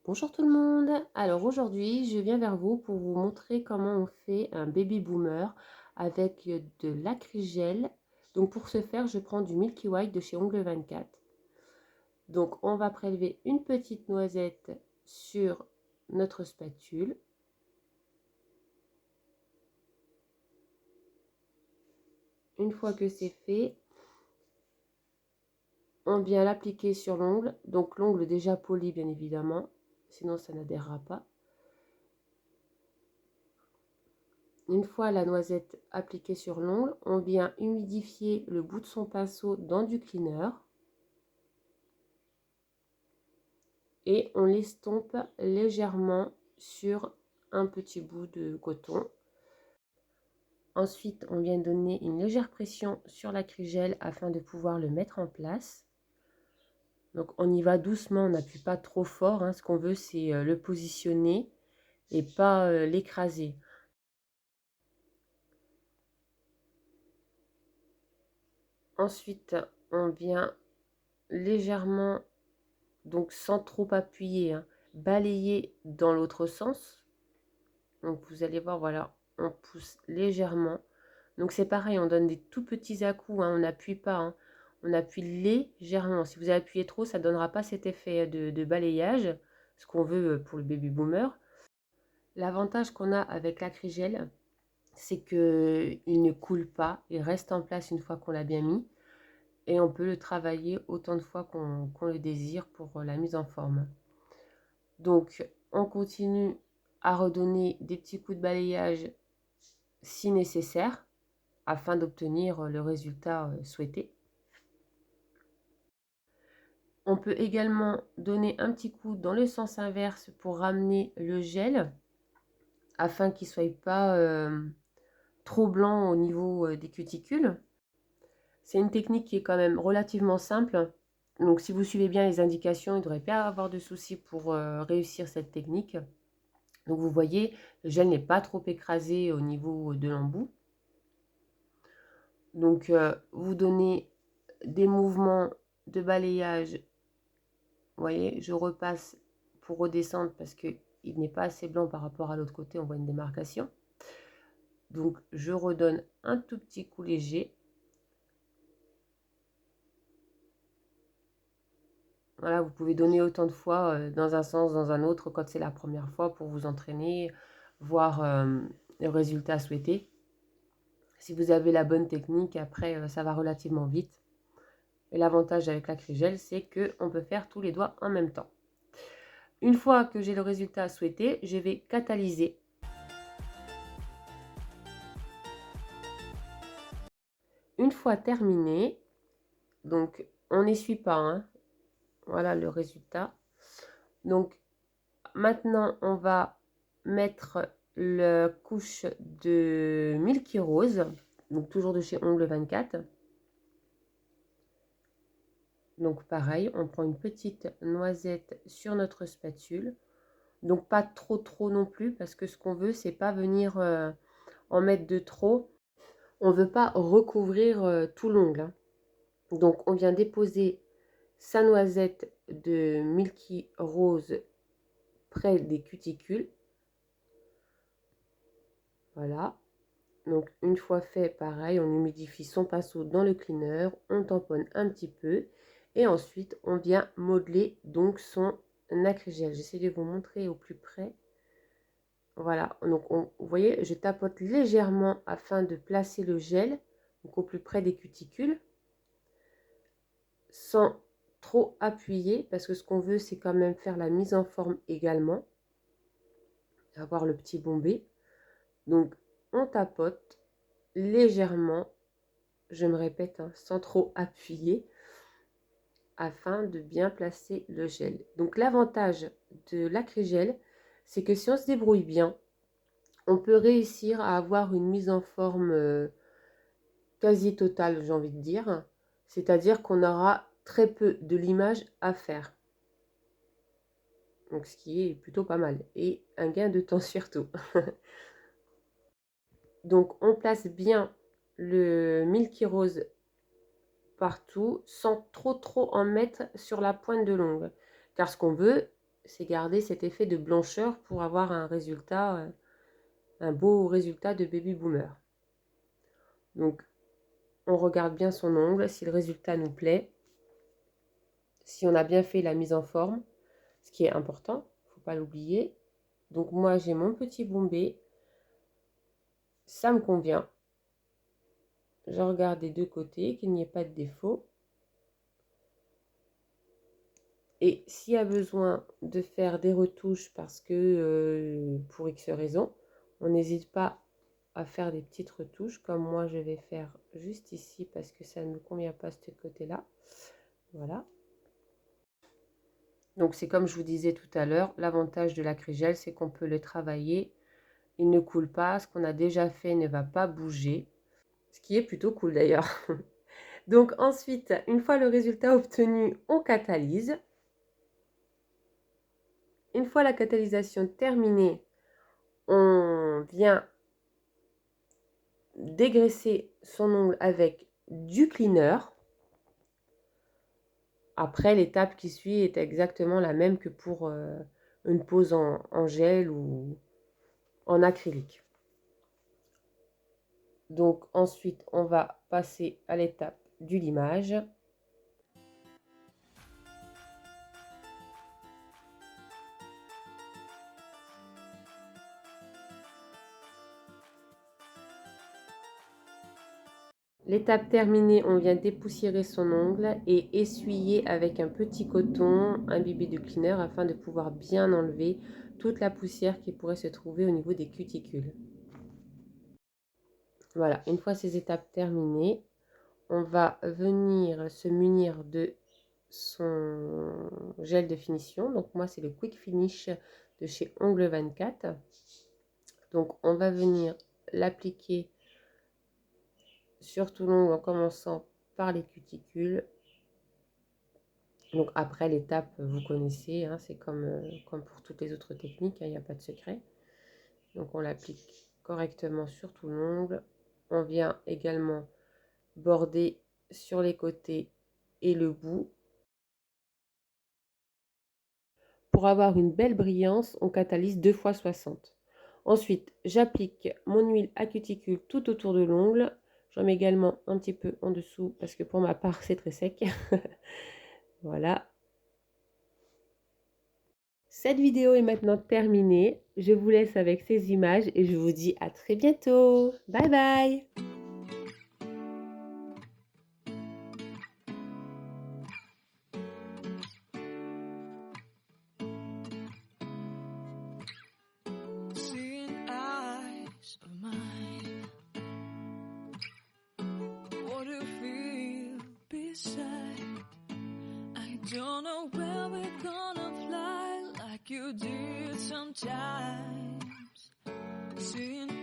Bonjour tout le monde. Alors aujourd'hui, je viens vers vous pour vous montrer comment on fait un baby boomer avec de l'acrygel. Donc pour ce faire, je prends du Milky White de chez Ongle 24. Donc on va prélever une petite noisette sur notre spatule. Une fois que c'est fait, on vient l'appliquer sur l'ongle. Donc l'ongle déjà poli bien évidemment, sinon ça n'adhérera pas. Une fois la noisette appliquée sur l'ongle, on vient humidifier le bout de son pinceau dans du cleaner et on l'estompe légèrement sur un petit bout de coton. Ensuite, on vient donner une légère pression sur l'acrygel afin de pouvoir le mettre en place. Donc on y va doucement, on n'appuie pas trop fort, hein. Ce qu'on veut, c'est le positionner et pas l'écraser. Ensuite, on vient légèrement, donc sans trop appuyer, hein, balayer dans l'autre sens. Donc vous allez voir, voilà, on pousse légèrement. Donc c'est pareil, on donne des tout petits à-coups, hein, on n'appuie pas, hein, on appuie légèrement. Si vous appuyez trop, ça ne donnera pas cet effet de balayage, ce qu'on veut pour le baby boomer. L'avantage qu'on a avec l'acrygel, c'est qu'il ne coule pas, il reste en place une fois qu'on l'a bien mis. Et on peut le travailler autant de fois qu'on le désire pour la mise en forme. Donc on continue à redonner des petits coups de balayage si nécessaire afin d'obtenir le résultat souhaité. On peut également donner un petit coup dans le sens inverse pour ramener le gel afin qu'il ne soit pas trop blanc au niveau des cuticules. C'est une technique qui est quand même relativement simple. Donc si vous suivez bien les indications, il ne devrait pas avoir de soucis pour réussir cette technique. Donc vous voyez, le gel n'est pas trop écrasé au niveau de l'embout. Donc vous donnez des mouvements de balayage. Vous voyez, je repasse pour redescendre parce qu'il n'est pas assez blanc par rapport à l'autre côté, on voit une démarcation. Donc je redonne un tout petit coup léger. Voilà, vous pouvez donner autant de fois dans un sens, dans un autre, quand c'est la première fois pour vous entraîner, voir le résultat souhaité. Si vous avez la bonne technique, après, ça va relativement vite. Et l'avantage avec l'acrygel, c'est qu'on peut faire tous les doigts en même temps. Une fois que j'ai le résultat souhaité, je vais catalyser. Une fois terminé, donc on n'essuie pas, hein. Voilà le résultat. Donc maintenant, on va mettre la couche de Milky Rose, donc toujours de chez Ongle 24. Donc pareil, on prend une petite noisette sur notre spatule. Donc pas trop non plus, parce que ce qu'on veut, c'est pas venir en mettre de trop. On veut pas recouvrir tout l'ongle, hein. Donc on vient déposer sa noisette de Milky Rose près des cuticules. Voilà. Donc une fois fait, pareil, on humidifie son pinceau dans le cleaner, on tamponne un petit peu et ensuite on vient modeler donc son acrygel. J'essaie de vous montrer au plus près. Voilà, donc vous voyez, je tapote légèrement afin de placer le gel donc au plus près des cuticules sans trop appuyer parce que ce qu'on veut c'est quand même faire la mise en forme également, avoir le petit bombé. Donc on tapote légèrement, je me répète, hein, sans trop appuyer afin de bien placer le gel. Donc l'avantage de l'acrygel, c'est que si on se débrouille bien, on peut réussir à avoir une mise en forme quasi totale, j'ai envie de dire. C'est-à-dire qu'on aura très peu de limage à faire. Donc ce qui est plutôt pas mal. Et un gain de temps surtout. Donc on place bien le Milky Rose partout sans trop en mettre sur la pointe de l'ongle. Car ce qu'on veut, c'est garder cet effet de blancheur pour avoir un résultat, un beau résultat de baby boomer. Donc, on regarde bien son ongle, si le résultat nous plaît, si on a bien fait la mise en forme, ce qui est important, il ne faut pas l'oublier. Donc moi, j'ai mon petit bombé, ça me convient. Je regarde des deux côtés, qu'il n'y ait pas de défaut. Et s'il y a besoin de faire des retouches parce que pour X raison, on n'hésite pas à faire des petites retouches comme moi je vais faire juste ici parce que ça ne me convient pas ce côté-là. Voilà. Donc c'est comme je vous disais tout à l'heure, l'avantage de l'acrygel, c'est qu'on peut le travailler. Il ne coule pas, ce qu'on a déjà fait ne va pas bouger, ce qui est plutôt cool d'ailleurs. Donc ensuite, une fois le résultat obtenu, on catalyse. Une fois la catalysation terminée, on vient dégraisser son ongle avec du cleaner. Après, l'étape qui suit est exactement la même que pour une pose en gel ou en acrylique. Donc ensuite, on va passer à l'étape du limage. L'étape terminée, on vient dépoussiérer son ongle et essuyer avec un petit coton imbibé de cleaner afin de pouvoir bien enlever toute la poussière qui pourrait se trouver au niveau des cuticules. Voilà, une fois ces étapes terminées, on va venir se munir de son gel de finition. Donc moi, c'est le Quick Finish de chez Ongle 24. Donc on va venir l'appliquer sur tout l'ongle en commençant par les cuticules. Donc après l'étape, vous connaissez, hein, c'est comme pour toutes les autres techniques, il n'y a pas de secret. Donc on l'applique correctement sur tout l'ongle. On vient également border sur les côtés et le bout. Pour avoir une belle brillance, on catalyse 2 fois 60. Ensuite, j'applique mon huile à cuticule tout autour de l'ongle. J'en mets également un petit peu en dessous parce que pour ma part, c'est très sec. Voilà. Cette vidéo est maintenant terminée. Je vous laisse avec ces images et je vous dis à très bientôt. Bye bye! Don't know where we're gonna fly like you did sometimes. Seeing